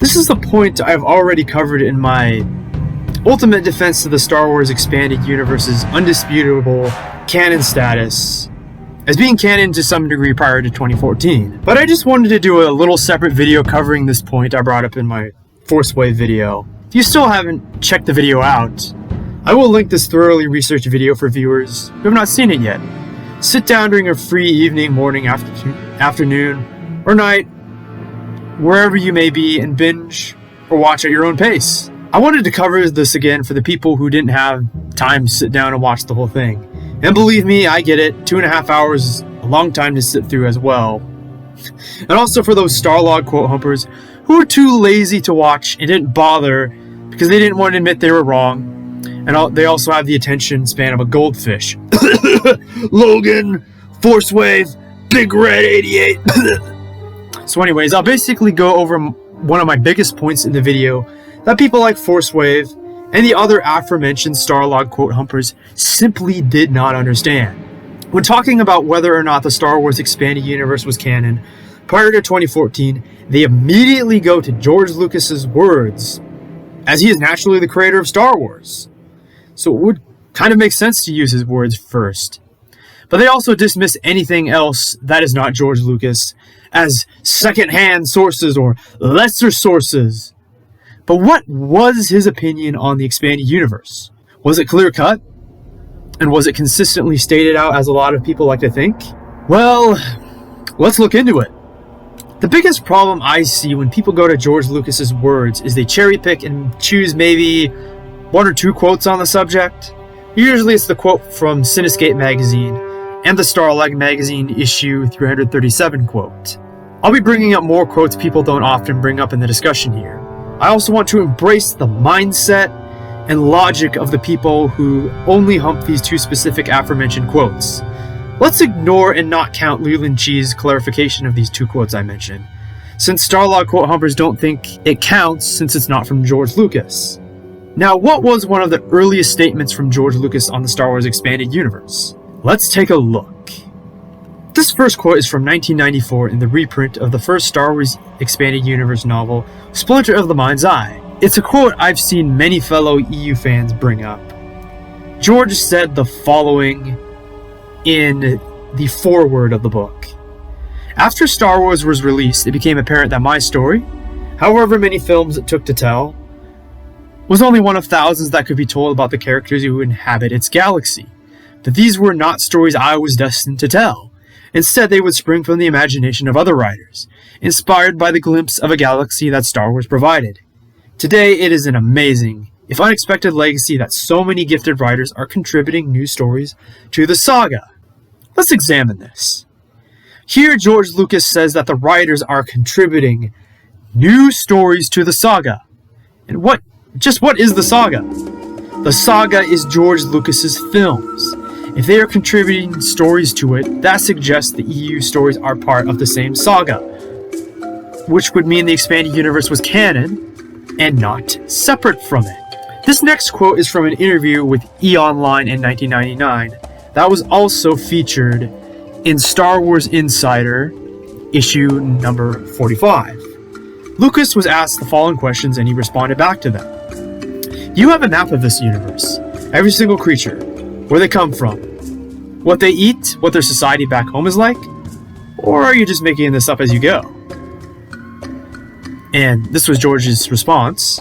This is the point I've already covered in my ultimate defense of the Star Wars Expanded Universe's undisputable canon status as being canon to some degree prior to 2014. But I just wanted to do a little separate video covering this point I brought up in my Force Wave video. If you still haven't checked the video out, I will link this thoroughly researched video for viewers who have not seen it yet. Sit down during a free evening, morning, afternoon, or night, wherever you may be, and binge or watch at your own pace. I wanted to cover this again for the people who didn't have time to sit down and watch the whole thing. And believe me, I get it, 2.5 hours is a long time to sit through as well. And also for those Starlog quote humpers who were too lazy to watch and didn't bother because they didn't want to admit they were wrong. And they also have the attention span of a goldfish. Logan, Force Wave, Big Red 88. So anyways, I'll basically go over one of my biggest points in the video that people like Force Wave and the other aforementioned Starlog quote humpers simply did not understand. When talking about whether or not the Star Wars Expanded Universe was canon, prior to 2014, they immediately go to George Lucas's words, as he is naturally the creator of Star Wars. So it would kind of make sense to use his words first. But they also dismiss anything else that is not George Lucas as second-hand sources or lesser sources. But what was his opinion on the expanded universe? Was it clear-cut? And was it consistently stated out as a lot of people like to think? Well, let's look into it. The biggest problem I see when people go to George Lucas's words is they cherry-pick and choose maybe one or two quotes on the subject. Usually it's the quote from Cinescape magazine and the Starlog magazine issue 337 quote. I'll be bringing up more quotes people don't often bring up in the discussion here. I also want to embrace the mindset and logic of the people who only hump these two specific aforementioned quotes. Let's ignore and not count Leland Chee's clarification of these two quotes I mentioned, since Starlog quote humpers don't think it counts since it's not from George Lucas. Now, what was one of the earliest statements from George Lucas on the Star Wars Expanded Universe? Let's take a look. This first quote is from 1994 in the reprint of the first Star Wars Expanded Universe novel, Splinter of the Mind's Eye. It's a quote I've seen many fellow EU fans bring up. George said the following in the foreword of the book. After Star Wars was released, it became apparent that my story, however many films it took to tell, was only one of thousands that could be told about the characters who inhabit its galaxy. But these were not stories I was destined to tell. Instead, they would spring from the imagination of other writers, inspired by the glimpse of a galaxy that Star Wars provided. Today, it is an amazing, if unexpected legacy that so many gifted writers are contributing new stories to the saga. Let's examine this. Here, George Lucas says that the writers are contributing new stories to the saga. And what is the saga? The saga is George Lucas's films. If they are contributing stories to it, that suggests the EU stories are part of the same saga, which would mean the expanded universe was canon and not separate from it. This next quote is from an interview with E! Online in 1999 that was also featured in Star Wars Insider issue number 45. Lucas was asked the following questions and he responded back to them. You have a map of this universe, every single creature, where they come from, what they eat, what their society back home is like, or are you just making this up as you go? And this was George's response.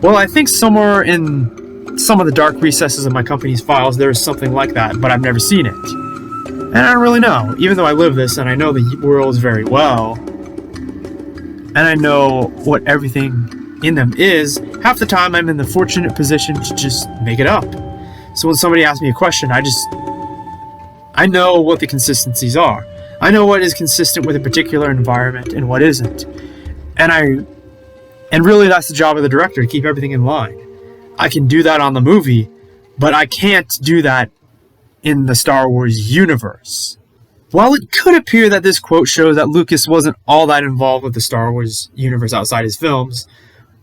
Well, I think somewhere in some of the dark recesses of my company's files there is something like that, but I've never seen it. And I don't really know, even though I live this and I know the worlds very well, and I know what everything in them is, half the time I'm in the fortunate position to just make it up. So when somebody asks me a question, I know what the consistencies are. I know what is consistent with a particular environment and what isn't. And really that's the job of the director, to keep everything in line. I can do that on the movie, but I can't do that in the Star Wars universe. While it could appear that this quote shows that Lucas wasn't all that involved with the Star Wars universe outside his films,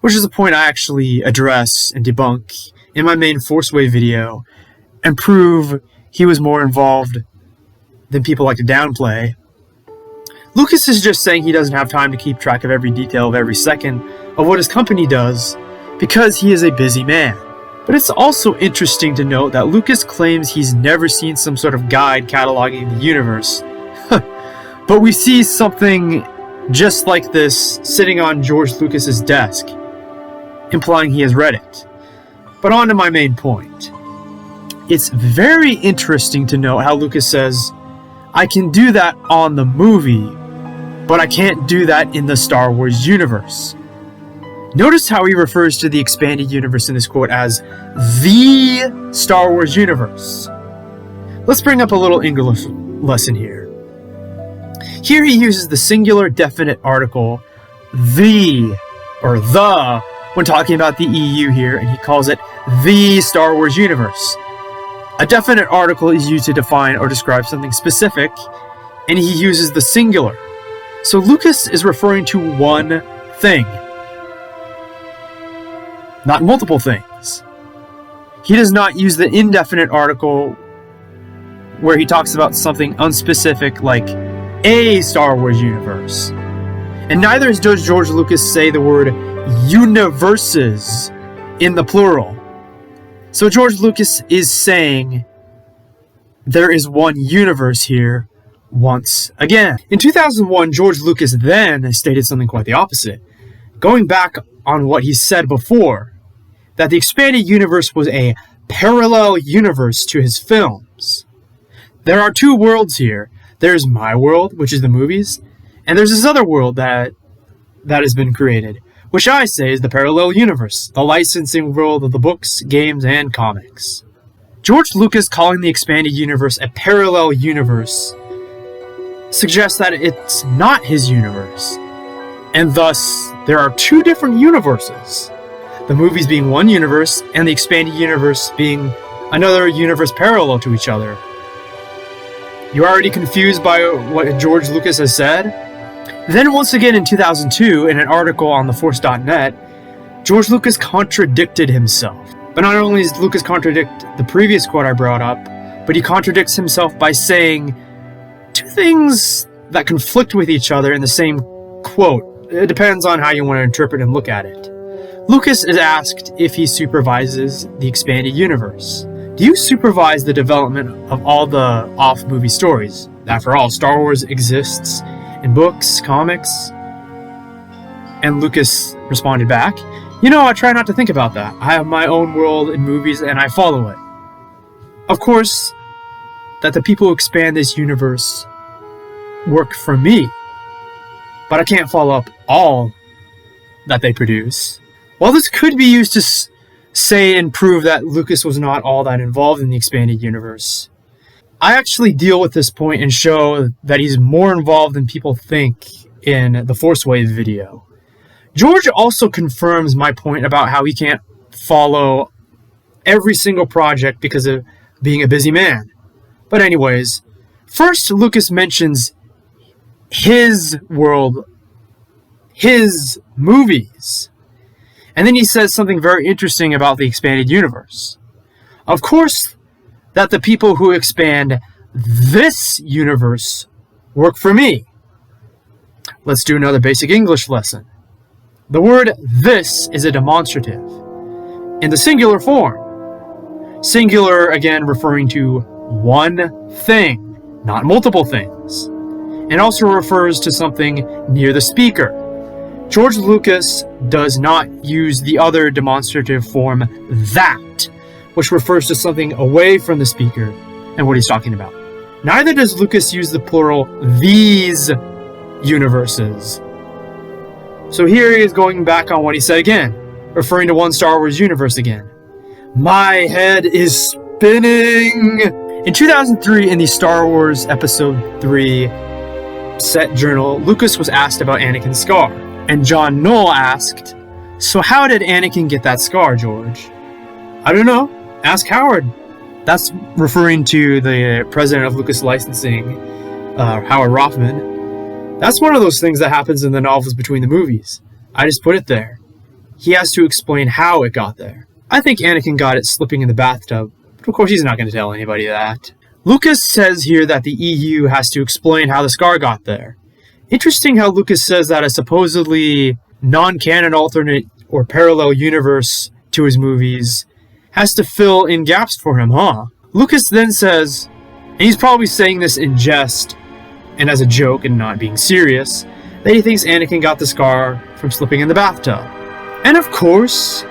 which is a point I actually address and debunk in my main Force Wave video, and prove he was more involved than people like to downplay, Lucas is just saying he doesn't have time to keep track of every detail of every second of what his company does because he is a busy man. But it's also interesting to note that Lucas claims he's never seen some sort of guide cataloging the universe. But we see something just like this sitting on George Lucas's desk, implying he has read it. But on to my main point. It's very interesting to note how Lucas says, I can do that on the movie, but I can't do that in the Star Wars universe. Notice how he refers to the expanded universe in this quote as the Star Wars universe. Let's bring up a little English lesson here. Here he uses the singular definite article, the, when talking about the EU here, and he calls it the Star Wars universe. A definite article is used to define or describe something specific, and he uses the singular. So Lucas is referring to one thing, not multiple things. He does not use the indefinite article where he talks about something unspecific like a Star Wars universe. And neither does George Lucas say the word universes in the plural. So George Lucas is saying there is one universe here once again. In 2001, George Lucas then stated something quite the opposite, going back on what he said before, that the expanded universe was a parallel universe to his films. There are two worlds here. There's my world, which is the movies, and there's this other world that has been created, which I say is the parallel universe, the licensing world of the books, games, and comics. George Lucas calling the expanded universe a parallel universe suggests that it's not his universe, and thus there are two different universes, the movies being one universe and the expanded universe being another universe parallel to each other. You already confused by what George Lucas has said? Then once again in 2002, in an article on theforce.net, George Lucas contradicted himself. But not only does Lucas contradict the previous quote I brought up, but he contradicts himself by saying two things that conflict with each other in the same quote. It depends on how you want to interpret and look at it. Lucas is asked if he supervises the expanded universe. Do you supervise the development of all the off-movie stories? After all, Star Wars exists in books, comics. And Lucas responded back, I try not to think about that. I have my own world in movies and I follow it. Of course, that the people who expand this universe work for me, but I can't follow up all that they produce. While this could be used to say and prove that Lucas was not all that involved in the expanded universe, I actually deal with this point and show that he's more involved than people think in the Force Wave video. George also confirms my point about how he can't follow every single project because of being a busy man. But anyways, first Lucas mentions his world, his movies. And then he says something very interesting about the expanded universe. Of course, that the people who expand this universe work for me. Let's do another basic English lesson. The word this is a demonstrative in the singular form. Singular, again, referring to one thing, not multiple things. And also refers to something near the speaker. George Lucas does not use the other demonstrative form, that, which refers to something away from the speaker and what he's talking about. Neither does Lucas use the plural, these universes. So here he is going back on what he said again, referring to one Star Wars universe again. My head is spinning! In 2003, in the Star Wars Episode 3 set journal, Lucas was asked about Anakin's scar. And John Knoll asked, so how did Anakin get that scar, George? I don't know. Ask Howard. That's referring to the president of Lucas Licensing, Howard Rothman. That's one of those things that happens in the novels between the movies. I just put it there. He has to explain how it got there. I think Anakin got it slipping in the bathtub, but of course he's not going to tell anybody that. Lucas says here that the EU has to explain how the scar got there. Interesting how Lucas says that a supposedly non-canon alternate or parallel universe to his movies has to fill in gaps for him, huh? Lucas then says, and he's probably saying this in jest and as a joke and not being serious, that he thinks Anakin got the scar from slipping in the bathtub. And of course,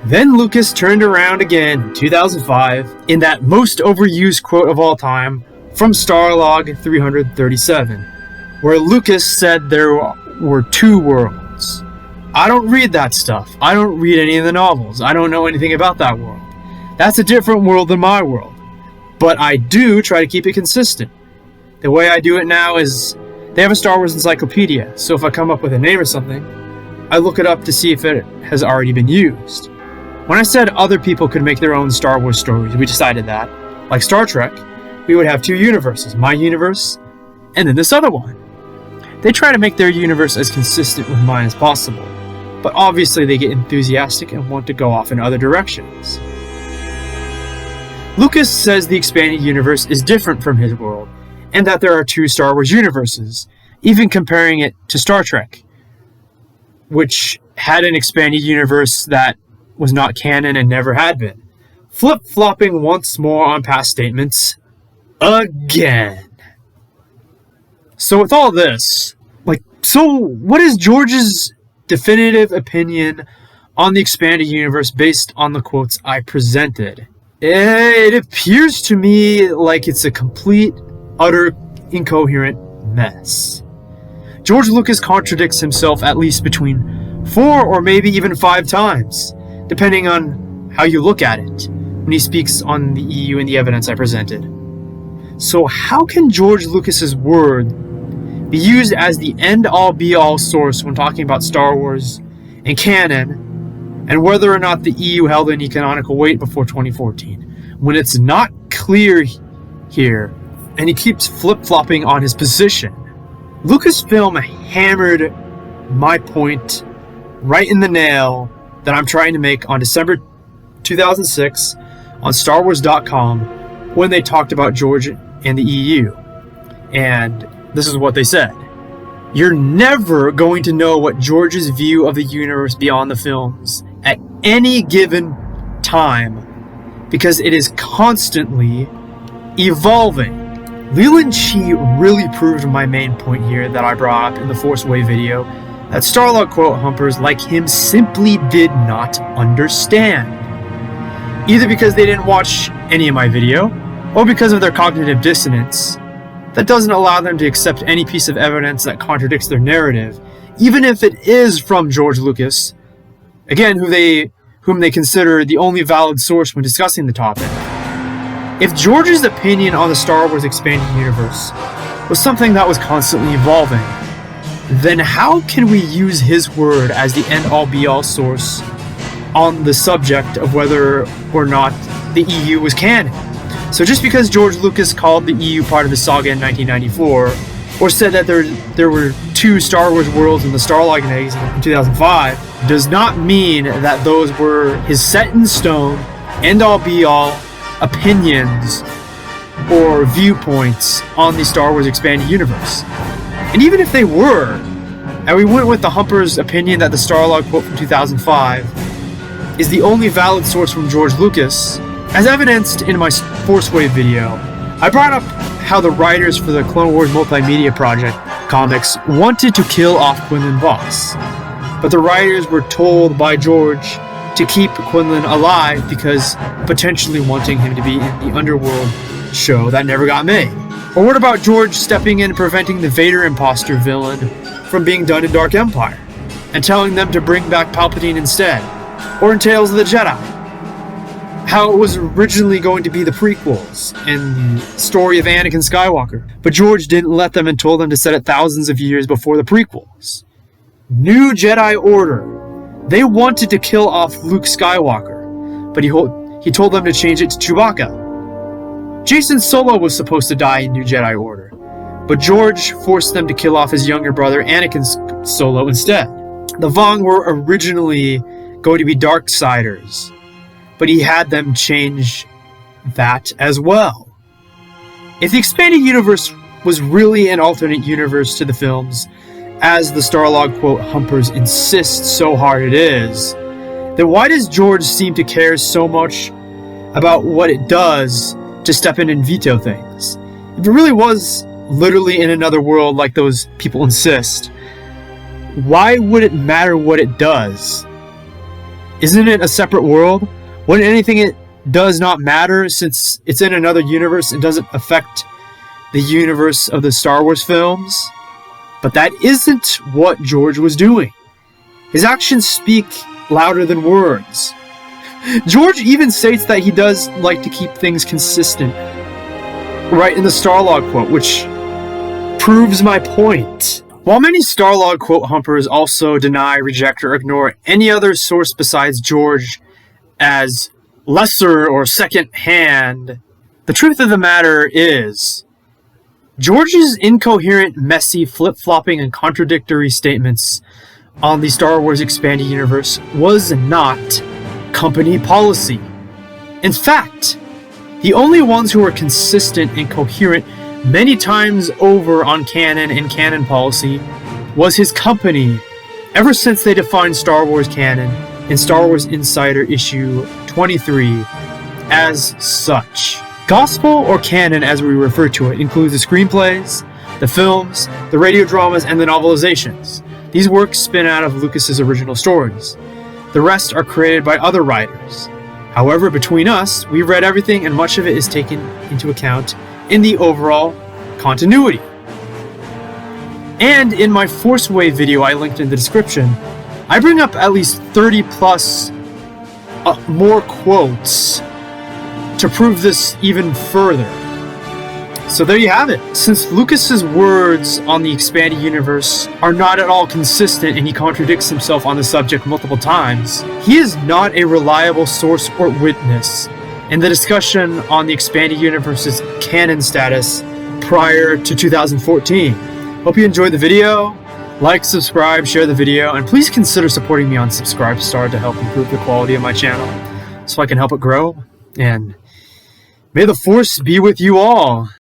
then Lucas turned around again in 2005 in that most overused quote of all time from Starlog 337, where Lucas said there were two worlds. I don't read that stuff. I don't read any of the novels. I don't know anything about that world. That's a different world than my world. But I do try to keep it consistent. The way I do it now is they have a Star Wars encyclopedia, so if I come up with a name or something, I look it up to see if it has already been used. When I said other people could make their own Star Wars stories, we decided that, like Star Trek, we would have two universes, my universe and then this other one. They try to make their universe as consistent with mine as possible, but obviously they get enthusiastic and want to go off in other directions. Lucas says the expanded universe is different from his world, and that there are two Star Wars universes, even comparing it to Star Trek, which had an expanded universe that was not canon and never had been. Flip-flopping once more on past statements, again. So with all this, what is George's definitive opinion on the expanded universe based on the quotes I presented? It appears to me like it's a complete, utter, incoherent mess. George Lucas contradicts himself at least between 4 or maybe even 5 times, depending on how you look at it, when he speaks on the EU and the evidence I presented. So how can George Lucas's word be used as the end-all be-all source when talking about Star Wars and canon, and whether or not the EU held any canonical weight before 2014, when it's not clear here, and he keeps flip-flopping on his position? Lucasfilm hammered my point right in the nail that I'm trying to make on December 2006 on StarWars.com when they talked about George and the EU. And this is what they said. You're never going to know what George's view of the universe beyond the films at any given time because it is constantly evolving. Leland Chi really proved my main point here that I brought up in the Force Away video, that Starlog quote humpers like him simply did not understand. Either because they didn't watch any of my video, or because of their cognitive dissonance that doesn't allow them to accept any piece of evidence that contradicts their narrative, even if it is from George Lucas, again, whom they consider the only valid source when discussing the topic. If George's opinion on the Star Wars expanded universe was something that was constantly evolving, then how can we use his word as the end-all be-all source on the subject of whether or not the EU was canon? So just because George Lucas called the EU part of the saga in 1994, or said that there were two Star Wars worlds in the Starlog magazine in 2005, does not mean that those were his set-in-stone, end-all be-all opinions or viewpoints on the Star Wars expanded universe. And even if they were, and we went with the Humper's opinion that the Starlog quote from 2005 is the only valid source from George Lucas, as evidenced in my Force Wave video, I brought up how the writers for the Clone Wars Multimedia Project comics wanted to kill off Quinlan Voss, but the writers were told by George to keep Quinlan alive because potentially wanting him to be in the Underworld show that never got made. Or what about George stepping in and preventing the Vader imposter villain from being done in Dark Empire, and telling them to bring back Palpatine instead? Or in Tales of the Jedi, how it was originally going to be the prequels and the story of Anakin Skywalker, but George didn't let them and told them to set it thousands of years before the prequels. New Jedi Order. They wanted to kill off Luke Skywalker, but he told them to change it to Chewbacca. Jason Solo was supposed to die in New Jedi Order, but George forced them to kill off his younger brother Anakin Solo instead. The Vong were originally going to be Darksiders, but he had them change that as well. If the expanded universe was really an alternate universe to the films, as the Starlog quote humpers insist so hard it is, then why does George seem to care so much about what it does to step in and veto things? If it really was literally in another world like those people insist, why would it matter what it does? Isn't it a separate world? Wouldn't anything it does not matter since it's in another universe and doesn't affect the universe of the Star Wars films? But that isn't what George was doing. His actions speak louder than words. George even states that he does like to keep things consistent, right in the Starlog quote, which proves my point. While many Starlog quote humpers also deny, reject, or ignore any other source besides George as lesser or second-hand, the truth of the matter is, George's incoherent, messy, flip-flopping, and contradictory statements on the Star Wars Expanded Universe was not company policy. In fact, the only ones who were consistent and coherent many times over on canon and canon policy was his company, ever since they defined Star Wars canon in Star Wars Insider issue 23 as such. Gospel, or canon as we refer to it, includes the screenplays, the films, the radio dramas, and the novelizations. These works spin out of Lucas's original stories. The rest are created by other writers. However, between us, we've read everything, and much of it is taken into account in the overall continuity. And in my Force Wave video I linked in the description, I bring up at least 30 plus more quotes to prove this even further. So there you have it. Since Lucas's words on the expanded universe are not at all consistent and he contradicts himself on the subject multiple times, he is not a reliable source or witness in the discussion on the expanded universe's canon status prior to 2014. Hope you enjoyed the video. Like, subscribe, share the video, and please consider supporting me on Subscribestar to help improve the quality of my channel so I can help it grow. And may the Force be with you all.